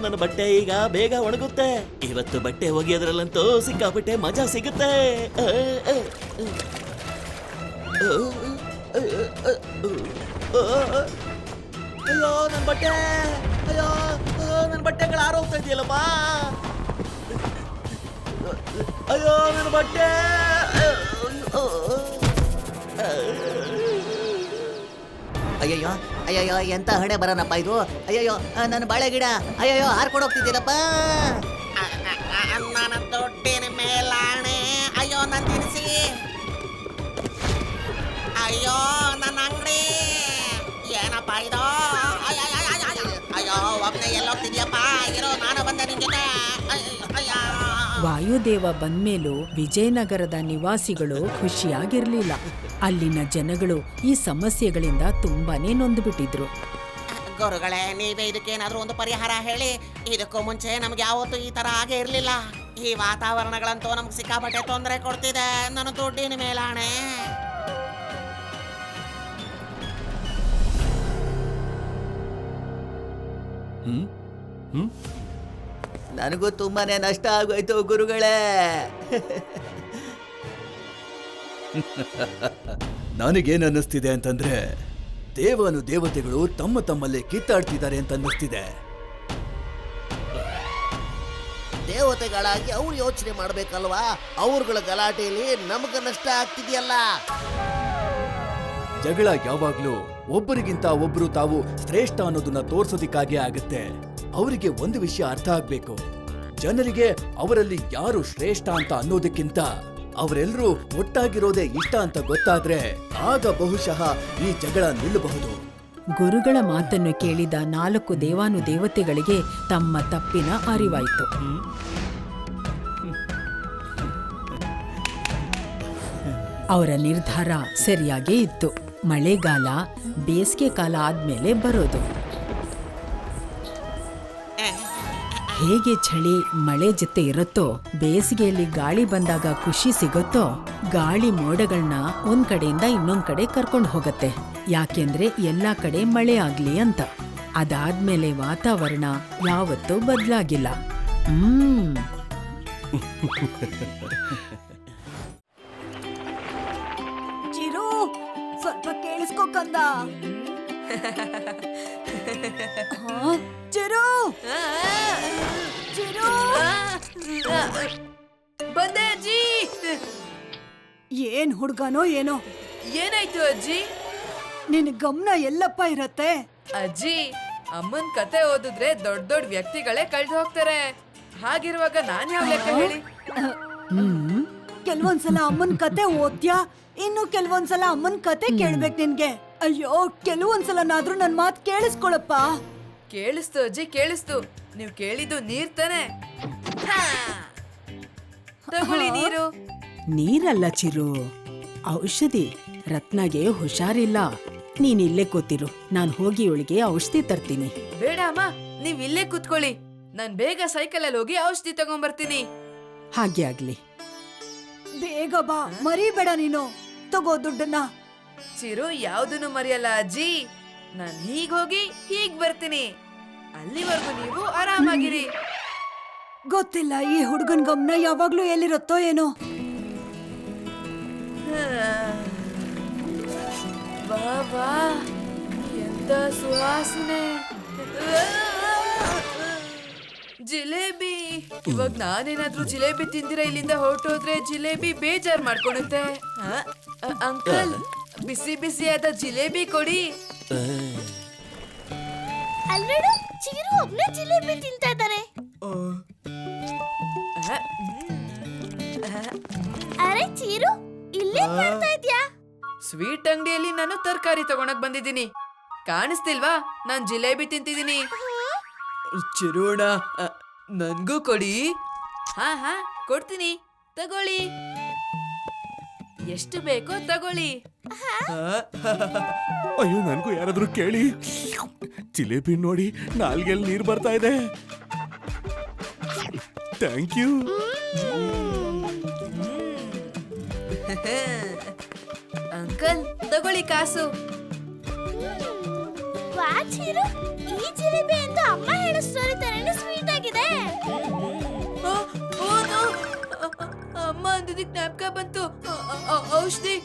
ನನ್ನ ಬಟ್ಟೆ ಈಗ ಬೇಗ ಒಣಗುತ್ತೆ. ಇವತ್ತು ಬಟ್ಟೆ ಒಗೆಯೋದ್ರಲ್ಲಂತೂ ಸಿಕ್ಕಾಪಟ್ಟೆ ಮಜಾ ಸಿಗುತ್ತೆ. ಅಯ್ಯೋ, ನನ್ನ ಬಟ್ಟೆ! ಅಯ್ಯೋ, ನನ್ನ ಬಟ್ಟೆಗಳು ಆರೋಗ್ತಾ ಇದೆಯಲ್ಲಪ್ಪ. ಅಯ್ಯೋ, ನನ್ನ ಬಟ್ಟೆ! ಅಯ್ಯಯ್ಯೋ ಅಯ್ಯಯ್ಯೋ ಎಂತ ಹಣೆ ಬರನಪ್ಪ ಇದು. ಅಯ್ಯಯ್ಯೋ ನನ್ನ ಬಾಳೆ ಗಿಡ ಅಯ್ಯಯ್ಯೋ ಹಾರ್ಕೊಂಡು ಹೋಗ್ತಿದ್ದೀರಪ್ಪ. ನನ್ನ ದುಡ್ಡಿನ ಮೇಲಾಣೆ. ಅಯ್ಯೋ ನನ್ನ ತಿನ್ಸಿ. ಅಯ್ಯೋ ನನ್ನ ಅಂಗಡಿ ಏನಪ್ಪ ಇದು. ಅಯ್ಯೋ ಒಬ್ಬನೇ ಎಲ್ಲೋಗ್ತಿದ್ಯಪ್ಪ. ಇರೋ ನಾನು ಬಂದೆ ನಿನ್ ಜೊತೆ. ಅಯ್ಯೋ ವಾಯುದೇವ ಬಂದ್ಮೇಲೂ ವಿಜಯನಗರದ ನಿವಾಸಿಗಳು ಖುಷಿಯಾಗಿರ್ಲಿಲ್ಲ. ಅಲ್ಲಿನ ಜನಗಳು ಈ ಸಮಸ್ಯೆಗಳಿಂದ ತುಂಬಾನೇ ನೊಂದುಬಿಟ್ಟಿದ್ರು. ಗುರುಗಳೇ, ನೀವೇ ಇದಕ್ಕೇನಾದ್ರೂ ಒಂದು ಪರಿಹಾರ ಹೇಳಿ. ಇದಕ್ಕೂ ಮುಂಚೆ ನಮ್ಗೆ ಯಾವತ್ತೂ ಈ ತರ ಆಗೇ ಇರ್ಲಿಲ್ಲ. ಈ ವಾತಾವರಣಗಳಂತೂ ನಮ್ಗೆ ಸಿಕ್ಕಾಪಟ್ಟೆ ತೊಂದರೆ ಕೊಡ್ತಿದೆ. ನನ್ನ ದುಡ್ಡಿನ ಮೇಲಾಣೆ. ನನಗೂ ತುಂಬಾನೇ ನಷ್ಟ ಆಗೋಯ್ತು ಗುರುಗಳೇ. ನನಗೇನ್ ಅನ್ನಿಸ್ತಿದೆ ಅಂತಂದ್ರೆ ದೇವನು ದೇವತೆಗಳು ತಮ್ಮ ತಮ್ಮಲ್ಲೇ ಕಿತ್ತಾಡ್ತಿದ್ದಾರೆ ಅಂತ ಅನ್ನಿಸ್ತಿದೆ. ದೇವತೆಗಳಾಗಿ ಅವ್ರು ಯೋಚನೆ ಮಾಡ್ಬೇಕಲ್ವಾ? ಅವ್ರಗಳ ಗಲಾಟೆಯಲ್ಲಿ ನಮಗ ನಷ್ಟ ಆಗ್ತಿದೆಯಲ್ಲ. ಜಗಳ ಯಾವಾಗ್ಲೂ ಒಬ್ಬರಿಗಿಂತ ಒಬ್ರು ತಾವು ಶ್ರೇಷ್ಠ ಅನ್ನೋದನ್ನ ತೋರ್ಸೋದಿಕ್ಕಾಗೇ ಆಗತ್ತೆ. ಅವರಿಗೆ ಒಂದು ವಿಷಯ ಅರ್ಥ ಆಗ್ಬೇಕು. ಜನರಿಗೆ ಅವರಲ್ಲಿ ಯಾರು ಶ್ರೇಷ್ಠ ಅಂತ ಅನ್ನೋದಕ್ಕಿಂತ ಅವರೆಲ್ಲರೂ ಒಟ್ಟಾಗಿರೋದೇ ಇಷ್ಟ ಅಂತ ಗೊತ್ತಾದ್ರೆ ಆಗ ಬಹುಶಃ ಈ ಜಗಳ ನಿಲ್ಲಬಹುದು. ಗುರುಗಳ ಮಾತನ್ನು ಕೇಳಿದ 4 ದೇವಾನುದೇವತೆಗಳಿಗೆ ತಮ್ಮ ತಪ್ಪಿನ ಅರಿವಾಯಿತು. ಅವರ ನಿರ್ಧಾರ ಸರಿಯಾಗೇ ಇತ್ತು. ಮಳೆಗಾಲ ಬೇಸಿಗೆ ಕಾಲ ಆದ್ಮೇಲೆ ಬರೋದು. ಹೇಗೆ ಚಳಿ ಮಳೆ ಜೊತೆ ಇರುತ್ತೋ, ಬೇಸಿಗೆಯಲ್ಲಿ ಗಾಳಿ ಬಂದಾಗ ಖುಷಿ ಸಿಗುತ್ತೋ, ಗಾಳಿ ಮೋಡಗಳನ್ನ ಒಂದ್ ಕಡೆಯಿಂದ ಇನ್ನೊಂದ್ ಕಡೆ ಕರ್ಕೊಂಡು ಹೋಗತ್ತೆ. ಯಾಕೆಂದ್ರೆ ಎಲ್ಲಾ ಕಡೆ ಮಳೆ ಆಗ್ಲಿ ಅಂತ. ಅದಾದ್ಮೇಲೆ ವಾತಾವರಣ ಯಾವತ್ತೂ ಬದಲಾಗಿಲ್ಲ. ಚಿರು, ಸ್ವಲ್ಪ ಕೇಳಿಸ್ಕೊ ಕಂದ. ಚಿರು, ಚಿರು, ಬಂದೆ ಅಜ್ಜಿ. ಏನ್ ಹುಡ್ಗನೋ ಏನೋ. ಏನಾಯ್ತು ಅಜ್ಜಿ? ನಿನ್ ಗಮನ ಎಲ್ಲಪ್ಪ ಇರತ್ತೆ? ಅಜ್ಜಿ, ಅಮ್ಮನ್ ಕತೆ ಓದಿದ್ರೆ ದೊಡ್ಡ ದೊಡ್ಡ ವ್ಯಕ್ತಿಗಳೇ ಕಳ್ದು ಹೋಗ್ತಾರೆ. ಹಾಗಿರುವಾಗ ನಾನ್ ಯಾವ ಲೆಕ್ಕ ಹೇಳಿ? ಕೆಲವೊಂದ್ಸಲ ಅಮ್ಮನ್ ಕತೆ ಓದ್ತ್ಯಾ, ಇನ್ನು ಕೆಲವೊಂದ್ಸಲ ಅಮ್ಮನ್ ಕತೆ ಕೇಳ್ಬೇಕು ನಿನ್ಗೆ. ಅಯ್ಯೋ, ಕೆಲವೊಂದ್ಸಲನಾದ್ರೂ ನನ್ ಮಾತ್ ಕೇಳಿಸ್ಕೊಳಪ್ಪ. ಕೇಳಿಸ್ತು ಅಜ್ಜಿ, ಕೇಳಿಸ್ತು. ನೀವ್ ಕೇಳಿದ್ದು ನೀರ್ ತಾನೆ? ತಗೊಳ್ಳಿ ನೀರು. ನೀರಲ್ಲ ಚಿರು, ಔಷಧಿ. ರತ್ನಗೆ ಹುಷಾರಿಲ್ಲ. ನೀನ್ ಇಲ್ಲೇ ಕೂತಿರು, ನಾನ್ ಹೋಗಿ ಇವಳಿಗೆ ಔಷಧಿ ತರ್ತೀನಿ. ಬೇಡ ಅಮ್ಮ, ನೀವ್ ಇಲ್ಲೇ ಕೂತ್ಕೊಳ್ಳಿ. ನಾನ್ ಬೇಗ ಸೈಕಲ್ ಅಲ್ಲಿ ಹೋಗಿ ಔಷಧಿ ತಗೊಂಡ್ಬರ್ತೀನಿ. ಹಾಗೆ ಆಗ್ಲಿ. ಬೇಗ ಬಾ, ಮರಿಬೇಡ ನೀನು. ತಗೋ ದುಡ್ಡನ್ನ. ಚಿರು ಯಾವ್ದನ್ನು ಮರೆಯಲ್ಲ ಅಜ್ಜಿ. ನಾನ್ ಹೀಗ್ ಹೋಗಿ ಹೀಗ್ ಬರ್ತೀನಿ. ಅಲ್ಲಿವರೆಗೂ ನೀವು ಆರಾಮಾಗಿರಿ. ಗೊತ್ತಿಲ್ಲ ಈ ಹುಡುಗನ್ ಗಮನ ಯಾವಾಗ್ಲೂ ಎಲ್ಲಿರುತ್ತೋ ಏನೋ. ವಾ ವಾ, ಎಂತ ಸುವಾಸನೆ. ಜಿಲೇಬಿ. ಇವಾಗ ನಾನೇನಾದ್ರೂ ಜಿಲೇಬಿ ತಿಂದಿರ ಇಲ್ಲಿಂದ ಹೊರಟೋದ್ರೆ ಜಿಲೇಬಿ ಬೇಜಾರ್ ಮಾಡ್ಕೊಳುತ್ತೆ. ಅಂಕಲ್, ಬಿಸಿ ಬಿಸಿಯಾದ ಜಿಲೇಬಿ ಕೊಡಿ. ಅಲ್ವೇಡು, ಚಿರು ಒಬ್ನೇ ಜಿಲೇಬಿ ತಿಂತಾ ಇದ್ದಾರೆ. ಅರೆ ಚಿರು, ಇಲ್ಲೇನ್ ಮಾಡ್ತಾ ಇದ್ಯಾ? ಸ್ವೀಟ್ ಅಂಗಡಿಯಲ್ಲಿ ನಾನು ತರಕಾರಿ ತಗೊಳಕ್ ಬಂದಿದ್ದೀನಿ. ಕಾಣಿಸ್ತಿಲ್ವಾ ನಾನ್ ಜಿಲೇಬಿ ತಿಂತಿದ್ದೀನಿ? ಚಿರೋಣ, ನನ್ಗೂ ಕೊಡಿ. ಹಾ ಹಾ, ಕೊಡ್ತೀನಿ, ತಗೊಳ್ಳಿ. ಎಷ್ಟು ಬೇಕೋ ತಗೊಳ್ಳಿ. ಅಯ್ಯೋ, ನನ್ಗೂ ಯಾರಾದ್ರೂ ಕೇಳಿ. ಜಿಲೇಬಿ ನೋಡಿ ನಾಲ್ಗೆಲ್ ನೀರ್ ಬರ್ತಾ ಇದೆ. Thank you. ಅಂಕಲ್, ತಗೊಳ್ಳಿ ಕಾಸು. ವಾ ಚಿರು, ಈ ಜಿಲೇಬಿ ಅಂತ ಅಮ್ಮ ಹೇಳೋ ಸ್ಟೋರಿ ತರನೇ ಸ್ವೀಟ್ ಆಗಿದೆ. ಅಮ್ಮ ಅಂದಿದ್ದಕ್ಕೆ ಜ್ಞಾಪಕ ಬಂತು. ಔಷಧಿ.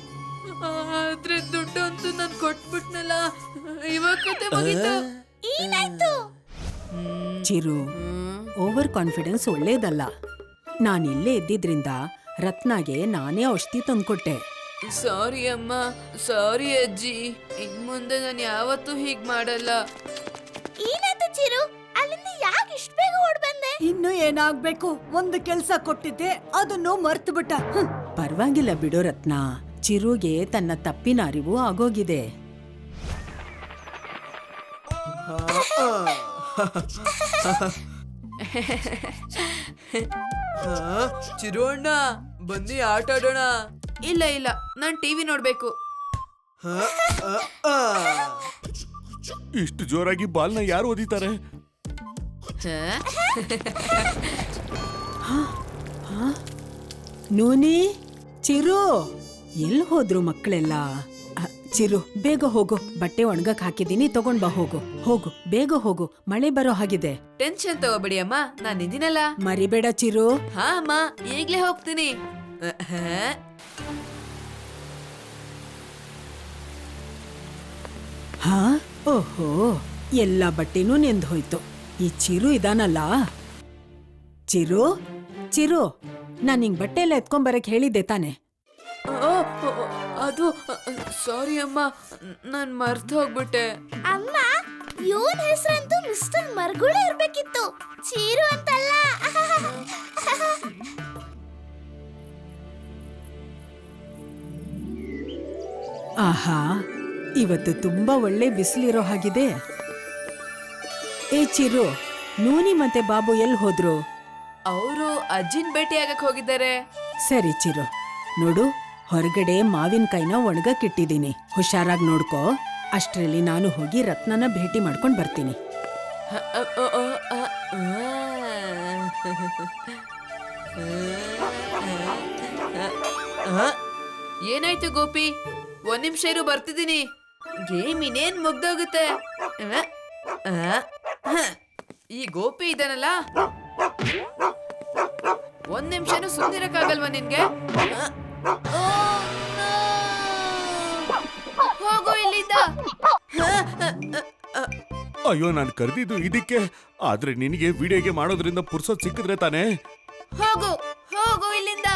ಆದ್ರೆ ದುಡ್ಡು ಅಂತೂ ನಾನು ಕೊಟ್ಬಿಟ್ನಲ್ಲ. ಇವಾಗ ಕತೆ ಮುಗೀತು. ಏನಾಯ್ತು? ಚಿರು, ಓವರ್ ಕಾನ್ಫಿಡೆನ್ಸ್ ಒಳ್ಳೇದಲ್ಲ. ನಾನಿಲ್ಲೇ ಇದ್ದಿದ್ರಿಂದ ರತ್ನಾಗೆ ನಾನೇ ಔಷಧಿ ತಂದ್ಕೊಟ್ಟೆ. ಸಾರಿ ಅಮ್ಮ, ಸಾರಿ ಅಜ್ಜಿ. ಇನ್ ಮುಂದೆ ನಾನು ಯಾವತ್ತೂ ಹೀಗ್ ಮಾಡಲ್ಲ. ಏನಾಯ್ತು ಚಿರು? ಅಲ್ಲಿಂದ ಯಾಕೆ ಇಷ್ಟು ಬೇಗ ಓಡ್ ಬಂದೆ? ಇನ್ನು ಏನಾಗ್ಬೇಕು? ಒಂದು ಕೆಲ್ಸ ಕೊಟ್ಟಿದ್ದೆ, ಅದನ್ನು ಮರ್ತು ಬಿಟ್ಟ. ಪರವಾಗಿಲ್ಲ ಬಿಡೋ ರತ್ನ, ಚಿರುಗೆ ತನ್ನ ತಪ್ಪಿನ ಅರಿವು ಆಗೋಗಿದೆ. ಚಿರು ಅಣ್ಣ, ಬನ್ನಿ ಆಟ ಆಡೋಣ. ಇಲ್ಲ ಇಲ್ಲ, ನಾನ್ ಟಿವಿ ನೋಡ್ಬೇಕು. ಇಷ್ಟು ಜೋರಾಗಿ ಬಾಲ್ನ ಯಾರು ಓದಿತಾರೆ? ನೂನಿ, ಚಿರು, ಎಲ್ಲಿ ಹೋದ್ರು ಮಕ್ಕಳೆಲ್ಲ? ಚಿರು, ಬೇಗ ಹೋಗು, ಬಟ್ಟೆ ಒಣಗಕ್ ಹಾಕಿದೀನಿ, ತಗೊಂಡ್ ಬಾ. ಹೋಗು ಹೋಗು, ಬೇಗ ಹೋಗು, ಮಳೆ ಬರೋ ಹಾಗಿದೆ. ಟೆನ್ಷನ್ ತಗೋಬೇಡಿ ಅಮ್ಮ, ನಾನ್ ಇದೀನಲ್ಲ. ಮರಿಬೇಡ ಚಿರು. ಹಾ ಅಮ್ಮ, ಈಗ್ಲೇ ಹೋಗ್ತೀನಿ. ಹಾ, ಓಹೋ, ಎಲ್ಲ ಬಟ್ಟೆನೂ ನೆಂದ್ ಹೋಯ್ತು. ಈ ಚಿರು ಇದಾನಲ್ಲ. ಚಿರು, ಚಿರು, ನಾನ್ ನಿಂಗ್ ಬಟ್ಟೆ ಎಲ್ಲ ಎತ್ಕೊಂಬರಕ್ ಹೇಳಿದ್ದೆ ತಾನೆ? ಅದು ಸಾರಿ ಅಮ್ಮ, ನಾನ್ ಮರ್ತು ಹೋಗ್ಬಿಟ್ಟೆ. ಅಮ್ಮ, ಇವನ್ ಹೆಸರಂತೂ ಮಿಸ್ಟರ್ ಮರ್ಗುಳೆ ಇರ್ಬೇಕಿತ್ತು, ಚೀರು ಅಂತಲ್ಲ. ಆಹಾ, ಇವತ್ತು ತುಂಬಾ ಒಳ್ಳೆ ಬಿಸಿಲಿರೋ ಹಾಗಿದೆ. ಏ ಚಿರು, ನೂನಿ ಮತ್ತೆ ಬಾಬು ಎಲ್ಲಿ ಹೋದ್ರು? ಅವರು ಅಜ್ಜಿನ್ ಭೇಟಿ ಆಗಕ್ ಹೋಗಿದ್ದಾರೆ. ಸರಿ ಚಿರು, ನೋಡು, ಹೊರಗಡೆ ಮಾವಿನಕಾಯಿನ ಒಣಗಕ್ಕಿಟ್ಟಿದ್ದೀನಿ, ಹುಷಾರಾಗಿ ನೋಡ್ಕೋ. ಅಷ್ಟರಲ್ಲಿ ನಾನು ಹೋಗಿ ರತ್ನನ ಭೇಟಿ ಮಾಡ್ಕೊಂಡ್ ಬರ್ತೀನಿ. ಏನಾಯ್ತು ಗೋಪಿ? ಒಂದ್ ನಿಮಿಷ ಇರು, ಬರ್ತಿದ್ದೀನಿ. ಗೇಮ್ ಇನ್ನೇನ್ ಮುಗ್ದೋಗುತ್ತೆ. ಈ ಗೋಪಿ ಇದಾನಲ್ಲ, ಒಂದ್ ನಿಮಿಷನೂ ಸುಮ್ನಿರಕ್ಕಾಗಲ್ವಾ ನಿನ್ಗೆ? ಹೋಗು ಇಲ್ಲಿಂದ. ಅಯ್ಯೋ, ನಾನು ಕರೆದಿದ್ದು ಇದಕ್ಕೆ. ಆದ್ರೆ ನಿನಗೆ ವಿಡಿಯೋಗೆ ಮಾಡೋದ್ರಿಂದ ಪುರ್ಸೊತ್ ಸಿಕ್ಕಿದ್ರೆ ತಾನೇ. ಹೋಗು ಹೋಗು ಇಲ್ಲಿಂದ.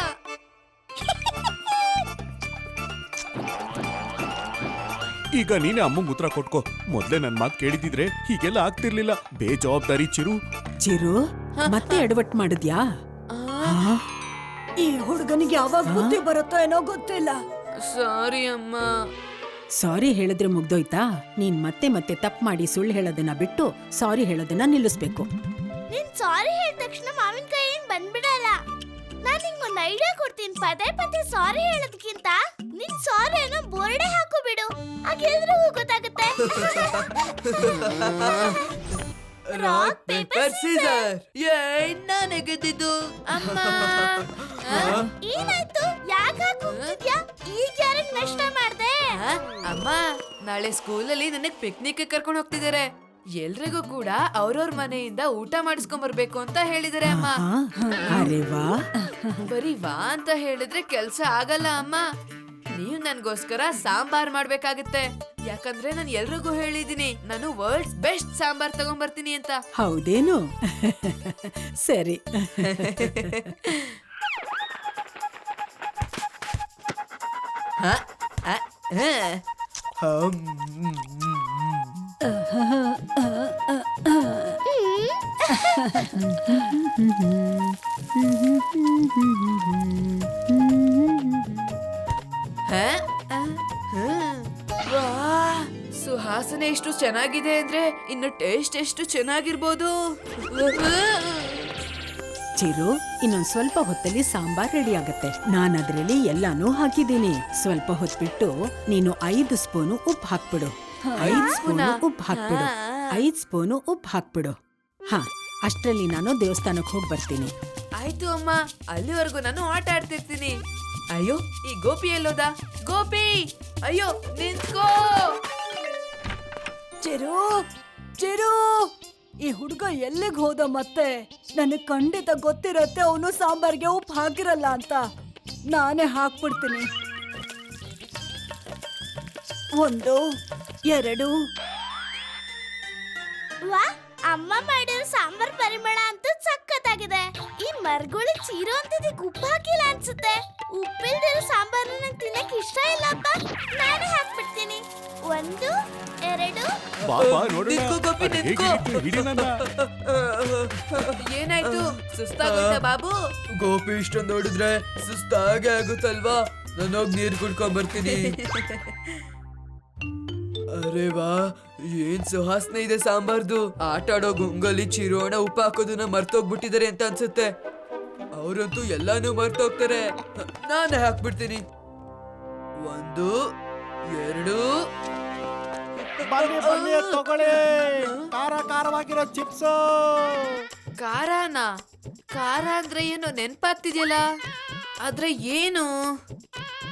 ಈಗ ನೀನೇ ಅಮ್ಮಂಗ್ ಉತ್ತರ ಕೊಟ್ಕೋ. ಮೊದ್ಲೇ ನನ್ ಮಾತು ಕೇಳಿದಿದ್ರೆ ಹೀಗೆಲ್ಲ ಆಗ್ತಿರ್ಲಿಲ್ಲ. ಬೇಜವಾಬ್ದಾರಿ ಚಿರು. ಚಿರು, ಮತ್ತೆ ಎಡವಟ್ ಮಾಡಿದ್ಯಾ? ಈ ಹುಡುಗನಿಗೆ ಯಾವಾಗ ಬುದ್ಧಿ ಬರುತ್ತೋ ಏನೋ ಗೊತ್ತಿಲ್ಲ. ಸಾರಿ ಅಮ್ಮ. ಸಾರಿ ಹೇಳಿದ್ರೆ ಮುಗ್ದೋಯ್ತಾ? ನೀನ್ ಮತ್ತೆ ಮತ್ತೆ ತಪ್ಪು ಮಾಡಿ ಸುಳ್ಳು ಹೇಳೋದನ್ನ ಬಿಟ್ಟು ಸಾರಿ ಹೇಳೋದನ್ನ ನಿಲ್ಲಿಸ್ಬೇಕು. ನೀನ್ ಸಾರಿ ಹೇಳಿದ ತಕ್ಷಣ ಮಾವಿನಕಾಯಿ ಏನ್ ಬಂದ್ಬಿಡಲ್ಲ. ನಾನ್ ನಿಂಗೊಂದ್ ಐಡಿಯಾ ಕೊಡ್ತೀನಿ. ಪದೇ ಪದೇ ಸಾರಿ ಹೇಳೋದಕ್ಕಿಂತ ನಿನ್ ಸಾರಿ ಏನೋ ಬೋರ್ಡೆ ಹಾಕು ಬಿಡು, ಆಗ ಎಲ್ರಿಗೂ ಗೊತ್ತಾಗುತ್ತೆ. Rock paper scissor. ನಾನೇ ಗೆದ್ದಿದ್ದು ಅಮ್ಮ. ಏನಾಯ್ತು? ಯಾಕೆ ಕೂಗ್ತಿದ್ಯಾ? ಈಗ ಯಾರನ್ನ ನಷ್ಟ ಮಾಡ್ದೆ? ಅಮ್ಮ, ನಾಳೆ ಸ್ಕೂಲಲ್ಲಿ ನನಗ್ ಪಿಕ್ನಿಕ್ ಕರ್ಕೊಂಡು ಹೋಗ್ತಿದ್ದಾರೆ. ಎಲ್ರಿಗೂ ಕೂಡ ಅವ್ರವ್ರ ಮನೆಯಿಂದ ಊಟ ಮಾಡಿಸ್ಕೊಂಡ್ ಬರ್ಬೇಕು ಅಂತ ಹೇಳಿದಾರೆ ಅಮ್ಮ. ಅರೆ ವಾ. ಬರೀ ವಾ ಅಂತ ಹೇಳಿದ್ರೆ ಕೆಲ್ಸ ಆಗಲ್ಲ ಅಮ್ಮ. ನೀವ್ ನನ್ಗೋಸ್ಕರ ಸಾಂಬಾರ್ ಮಾಡ್ಬೇಕಾಗತ್ತೆ. ಯಾಕಂದ್ರೆ ನಾನು ಎಲ್ರಿಗೂ ಹೇಳಿದೀನಿ, ನಾನು ವರ್ಲ್ಡ್ಸ್ ಬೆಸ್ಟ್ ಸಾಂಬಾರ್ ತಗೊಂಡ್ಬರ್ತೀನಿ ಅಂತ. ಹೌದೇನು? ಸರಿ. ಸುಹಾಸನೆ ಎಷ್ಟು ಚೆನ್ನಾಗಿದೆ ಅಂದ್ರೆ ಇನ್ನು ಟೇಸ್ಟ್ ಎಷ್ಟು ಚೆನ್ನಾಗಿರ್ಬೋದು. ಚಿರು, ಇನ್ನೊಂದ್ ಸ್ವಲ್ಪ ಹೊತ್ತಲ್ಲಿ ಸಾಂಬಾರ್ ರೆಡಿ ಆಗತ್ತೆ. ನಾನು ಅದ್ರಲ್ಲಿ ಎಲ್ಲಾನು ಹಾಕಿದ್ದೀನಿ. ಸ್ವಲ್ಪ ಹೊತ್ತು ಬಿಟ್ಟು ನೀನು 5 ಸ್ಪೂನು ಉಪ್ಪು ಹಾಕ್ಬಿಡು. 5 ಸ್ಪೂನು ಉಪ್ಪು ಹಾಕ್ಬಿಡು. 5 ಸ್ಪೂನು ಉಪ್ಪು ಹಾಕ್ಬಿಡು. ಹಾ, ಅಷ್ಟ್ರಲ್ಲಿ ನಾನು ದೇವಸ್ಥಾನಕ್ಕೆ ಹೋಗಿ ಬರ್ತೀನಿ. ಆಯ್ತು ಅಮ್ಮ, ಅಲ್ಲಿವರೆಗೂ ನಾನು ಆಟ ಆಡ್ತಿರ್ತೀನಿ. ಅಯ್ಯೋ, ಈ ಗೋಪಿ ಎಲ್ಲೋದ? ಗೋಪಿ, ಅಯ್ಯೋ ನಿಂತ್ಕೋ. ಚಿರು, ಚಿರು, ಈ ಹುಡುಗ ಎಲ್ಲಿಗೆ ಹೋದ ಮತ್ತೆ? ನನಗ್ ಖಂಡಿತ ಗೊತ್ತಿರತ್ತೆ ಅವನು ಸಾಂಬಾರ್ಗೆ ಉಪ್ಪು ಹಾಕಿರಲ್ಲ ಅಂತ. ನಾನೇ ಹಾಕ್ಬಿಡ್ತೀನಿ. 1 2. ವಾ, ಅಮ್ಮ ಮಾಡಿರೋ ಸಾಂಬಾರ್ ಪರಿಮಳ ಅಂತೂ ಸಖತ್ತಾಗಿದೆ. ಈ ಮರ್ಗುಳಿ ಚೀರೋ ಅಂತಿದ್ದಕ್ಕೆ ಉಪ್ಪು ಹಾಕಿಲ್ಲ ಅನ್ಸುತ್ತೆ. ಉಪ್ಪಿಲ್ದಿರೋ ಸಾಂಬಾರ್ನ ನಂಗೆ ತಿನ್ನಕ್ಕೆ ಇಷ್ಟ ಇಲ್ಲಪ್ಪ, ನಾನೇ ಹಾಕ್ಬಿಡ್ತೀನಿ. 1 2 ಬಾ ಬಾ ನೋಡೋಣ. ನಿಂತ್ಕೋ ಗೋಪಿ, ಅದ್ ನಿಂತ್ಕೋ. ಹೇಗಿರುತ್ತೆ ಹಿಡಿ ನನ್ನ. ಏನಾಯ್ತು, ಸುಸ್ತಾಗೋಯ್ತಾ ಬಾಬು? ಗೋಪಿ ಇಷ್ಟ ನೋಡಿದ್ರೆ ಸುಸ್ತಾಗೆ ಆಗುತ್ತಲ್ವಾ? ನಾನು ಹೋಗಿ ನೀರು ಕುಡ್ಕೊಂಡ್ ಬರ್ತೀನಿ. ಅರೆ ವಾ, ಏನ್ ಸುವಾಸನೆ ಇದೆ ಸಾಂಬಾರ್ದು. ಆಟ ಆಡೋ ಗುಂಗಲ್ಲಿ ಚಿರೋಣ ಉಪ್ಪು ಹಾಕೋದನ್ನ ಮರ್ತೋಗ್ಬಿಟ್ಟಿದ್ದಾರೆ ಅಂತ ಅನ್ಸುತ್ತೆ. ಅವರಂತೂ ಎಲ್ಲಾನು ಮರ್ತೋಗ್ತಾರೆ. ನಾನೇ ಹಾಕ್ಬಿಡ್ತೀನಿ. 1 2 ಬನ್ನಿ ಬನ್ನಿ ತಗೊಳ್ಳಿ, ಖಾರ ಖಾರವಾಗಿರೋ ಚಿಪ್ಸ್. ಖಾರನ? ಖಾರ ಅಂದ್ರೆ ಏನು ನೆನ್ಪಾಗ್ತಿದ್ಯಲ್ಲ, ಆದ್ರೆ ಏನು?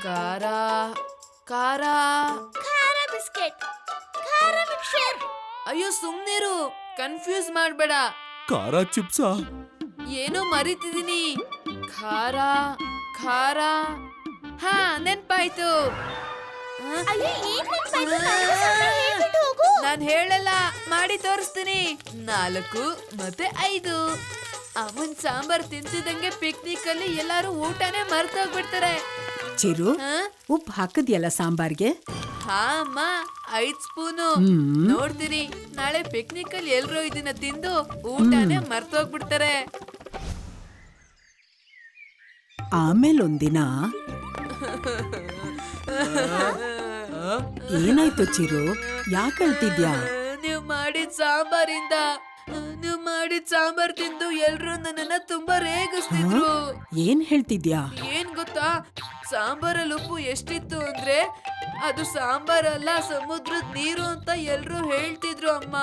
ಖಾರ ಖಾರ. ಖಾರ ಬಿಸ್ಕೆಟ್, ಖಾರ ಮಿಕ್ಸರ್. ಅಯ್ಯೋ ಸುಮ್ನಿರು, ಕನ್ಫ್ಯೂಸ್ ಮಾಡ್ಬೇಡ. ಖಾರ ಚಿಪ್ಸಾ? ಏನೋ ಮರಿತಿದೀನಿ. ಖಾರ ಖಾರ. ಹಾ, ನೆನ್ಪಾಯ್ತು. ಅಯ್ಯೋ, ಏನ್ ನೆನ್ಪಾಯ್ತು? ನಂಗೂ ಸ್ವಲ್ಪ ಹೇಳ್ಬಿಟ್ಟು ಹೋಗು. ನಾನ್ ಹೇಳಲ್ಲ, ಮಾಡಿ ತೋರಿಸ್ತೀನಿ. 4 ಮತ್ತೆ 5. ಅಮ್ಮನ್ ಸಾಂಬಾರ್ ತಿಂತಿದಂಗೆ ಪಿಕ್ನಿಕ್ ಅಲ್ಲಿ ಎಲ್ಲಾರು ಊಟನೇ ಮರ್ತೋಗ್ಬಿಡ್ತಾರೆ. ಚಿರು, ಹಾ? ಉಪ್ಪು ಹಾಕಿದ್ಯಲ್ಲ ಸಾಂಬಾರ್ಗೆ? ಹಾ ಅಮ್ಮ, 5 ಸ್ಪೂನು. ನೋಡ್ತೀನಿ, ನಾಳೆ ಪಿಕ್ನಿಕ್ ಅಲ್ಲಿ ಎಲ್ರು ಇದನ್ನ ತಿಂದು ಊಟನೇ ಮರ್ತೋಗ್ಬಿಡ್ತಾರೆ. ಆಮೇಲೊಂದಿನ ಏನಾಯ್ತು ಚಿರು, ಯಾಕೆ ಅಳ್ತಿದ್ಯಾ? ನೀವ್ ಮಾಡಿದ ಸಾಂಬಾರ್ ತಿಂದು ಎಲ್ರು ನನ್ನನ್ನ ತುಂಬಾ ರೇಗಿಸ್ತಿದ್ರು. ಏನ್ ಹೇಳ್ತಿದ್ಯಾ? ಏನ್ ಗೊತ್ತಾ, ಸಾಂಬಾರಲ್ಲಿ ಉಪ್ಪು ಎಷ್ಟಿತ್ತು ಅಂದ್ರೆ ಅದು ಸಾಂಬಾರಲ್ಲ, ಸಮುದ್ರದ ನೀರು ಅಂತ ಎಲ್ರು ಹೇಳ್ತಿದ್ರು ಅಮ್ಮ.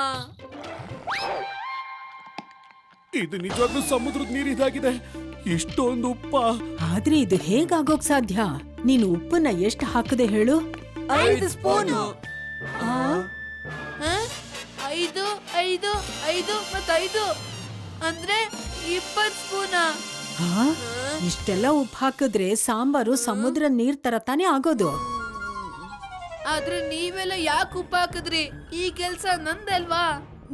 ಇದು ನಿಜವಾಗ್ಲೂ ಸಮುದ್ರದ ನೀರಿದಾಗಿದೆ. ಇಷ್ಟೊಂದು ಉಪ್ಪ? ಆದ್ರೆ ಇದು ಹೇಗಾಗೋಕ್ ಸಾಧ್ಯ? ನೀನು ಉಪ್ಪನ್ನ ಎಷ್ಟು ಹಾಕದೆ ಹೇಳು? 5 ಸ್ಪೂನು. 5 5 5 ಮತ್ತೆ 5 ಅಂದ್ರೆ 20 ಸ್ಪೂನ. ಹಾ, ಇಷ್ಟೆಲ್ಲ ಉಪ್ಪು ಹಾಕಿದ್ರೆ ಸಾಂಬಾರು ಸಮುದ್ರ ನೀರ್ ತರ ತಾನೇ ಆಗೋದು. ಆದ್ರೆ ನೀವೆಲ್ಲ ಯಾಕೆ ಉಪ್ಪು ಹಾಕಿದ್ರಿ? ಈ ಕೆಲ್ಸ ನಂದಲ್ವಾ?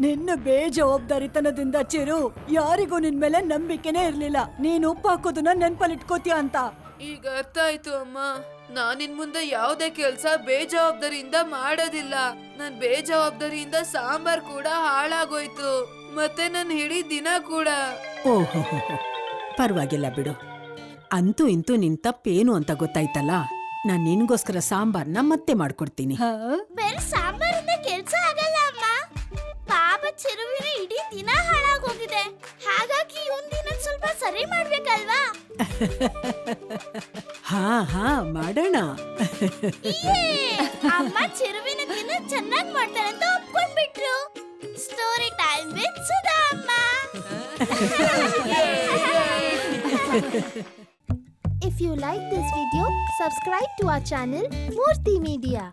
ನಿನ್ನ ಬೇಜವಾಬ್ದಾರಿತನದಿಂದ ಚಿರು, ಯಾರಿಗೂ ನಿನ್ ಮೇಲೆ ನಂಬಿಕೆನೇ ಇರ್ಲಿಲ್ಲ. ನೀನ್ ಉಪ್ಪು ಹಾಕೋದನ್ನ ನೆನ್ಪಲ್ಲಿಟ್ಕೋತೀಯ ಅಂತ. ಈಗ ಅರ್ಥ ಆಯ್ತು ಅಮ್ಮ. ನಾನಿನ್ ಮುಂದೆ ಯಾವುದೇ ಕೆಲ್ಸ ಬೇಜವಾಬ್ದಾರಿಯಿಂದ ಮಾಡೋದಿಲ್ಲ. ನನ್ ಬೇಜವಾಬ್ದಾರಿಯಿಂದ ಸಾಂಬಾರ್ ಕೂಡ ಹಾಳಾಗೋಯ್ತು, ಮತ್ತೆ ನನ್ ಇಡೀ ದಿನ ಕೂಡ. ಓಹೋ, ಪರವಾಗಿಲ್ಲ ಬಿಡು. ಅಂತೂ ಇಂತೂ ನಿನ್ ತಪ್ಪೇನು ಅಂತ ಗೊತ್ತಾಯ್ತಲ್ಲ. ನಾನ್ ನಿನ್ಗೋಸ್ಕರ ಸಾಂಬಾರ್ನ ಮತ್ತೆ ಮಾಡ್ಕೊಡ್ತೀನಿ. ಬೇರೆ ಸಾಂಬಾರಿಂದ ಕೆಲ್ಸ ಆಗಲ್ಲ ಅಮ್ಮ. ಪಾಪ ಚಿರುವಿನ ಇಡೀ ದಿನ ಹಾಳಾಗೋಗಿದೆ. ಹಾಗಾಗಿ ಇವನ್ ದಿನ ಸ್ವಲ್ಪ ಸರಿ ಮಾಡ್ಬೇಕಲ್ವಾ? ಹಾ ಹಾ, ಮಾಡೋಣ. ಇಯ್ಯೇ, ಅಮ್ಮ ಚಿರುವಿನ ದಿನ ಚೆನ್ನಾಗಿ ಮಾಡ್ತಾರೆ ಅಂತ ಒಪ್ಕೊಂಡ್ಬಿಟ್ರು. ಸ್ಟೋರಿ ಟೈಮ್ ವಿತ್ ಸುಧಾ ಅಮ್ಮ. If you like this video, subscribe to our channel Murthy Media.